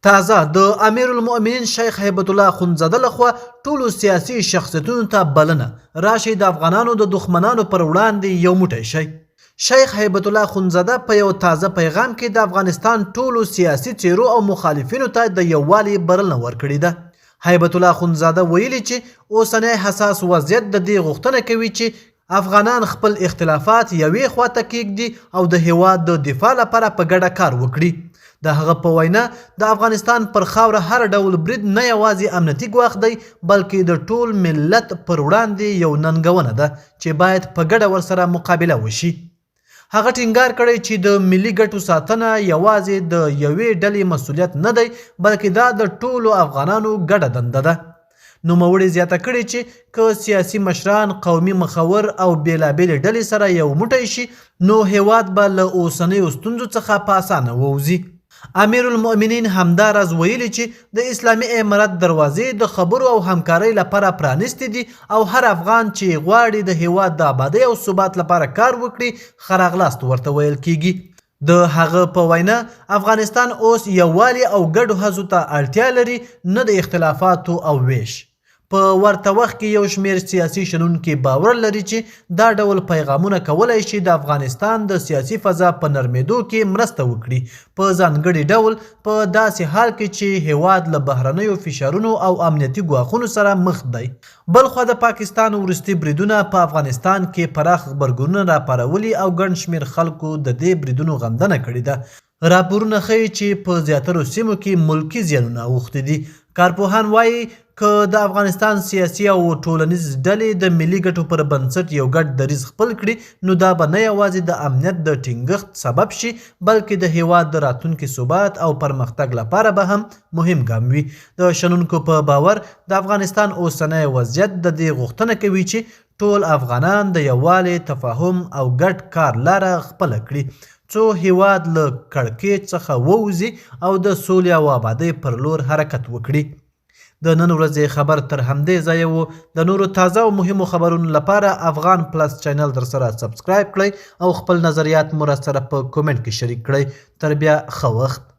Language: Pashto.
تازه د امیرالمؤمنین شیخ هیبت الله اخندزاده لخوا ټولو سیاسي شخصیتونو ته بلنه راشي د افغانانو د دښمنانو پر وړاندې یو موټی شي. شیخ هیبت الله اخندزاده په یو تازه پیغام کې د افغانستان ټولو سیاسي څیرو او مخالفینو ته د یووالي بلنه ورکړې ده. هیبت الله اخندزاده ویلي چې اوسنی حساس وضعیت د دې غوښتنه کوي چې افغانان خپل اختلافات یوې خواته کیږدي او د هیواد د دفاع لپاره په ګډه کار وکړي. د هغه په وینا د افغانستان پر خاوره هر ډول برید نه یوازې امنیتي ګواښ دی بلکې د ټول ملت پر وړاندې یو ننګونه ده چې باید په ګډه ورسره مقابله وشي. هغه ټینګار کړی چې د ملي ګټو ساتنه یوازې د یوې ډلې مسؤلیت نه دی بلکې دا د ټولو افغانانو ګډه دنده ده. نوموړي زیاته کړې چې که سیاسي مشران قومي مخور او بېلابېلې ډلې سره یو موټی شي نو هیواد به له اوسنیو ستونزو څخه په اسانه ووځي. امیرالمؤمنین همداراز ویلي چې د اسلامي امارت دروازې د خبرو او همکارۍ لپاره پرانیستې دي او هر افغان چې غواړي د هیواد د آبادۍ او ثبات لپاره کار وکړي ښه راغلاست ورته ویل کیږي. د هغه په وینا افغانستان اوس یووالي او ګډو هڅو ته اړتیا لري نه د اختلافاتو او ویش. په ورته وخت کې یو شمېر سیاسي شنونکي باور لري چې دا ډول پیغامونه کولی شي د افغانستان د سیاسي فضا په نرمېدو کې مرسته وکړي په ځانګړي ډول په داسې حال کې چې هیواد له بهرنیو فشارونو او امنیتي ګواښونو سره مخ دی. بلخوا د پاکستان وروستي بریدونه په افغانستان کې پراخ غبرګونونه راپارولي او ګڼ شمېر خلکو د دې بریدونو غندنه کړې ده. راپورونه ښیي چې په زیاترو سیمو کې ملکي زیانونه اوښتي دي. کارپوهان وایي که د افغانستان سیاسي او ټولنیز ډلې د ملي ګټو پر بنسټ یو ګډ دریځ خپل کړي نو دا به نه یوازې د امنیت د ټینګښت سبب شي بلکې د هیواد د راتلونکي ثبات او پرمختګ لپاره به هم مهم ګام وي. د شنونکو په باور د افغانستان اوسنی وضعیت د دې غوښتنه کوي چې ټول افغانان د یووالي تفاهم او ګډ کار لاره خپله کړي څو هیواد له کړکېچ څخه ووځي او د سولې او آبادۍ پر لور حرکت وکړي. د نن ورځې خبر تر همدې ځایه و. د نورو تازه او مهمو خبرونو لپاره افغان پلس چینل در سره سبسکرایب کړئ او خپل نظریات مو را سره په کومنټ کې شریک کړئ. تر بیا ښه وخت.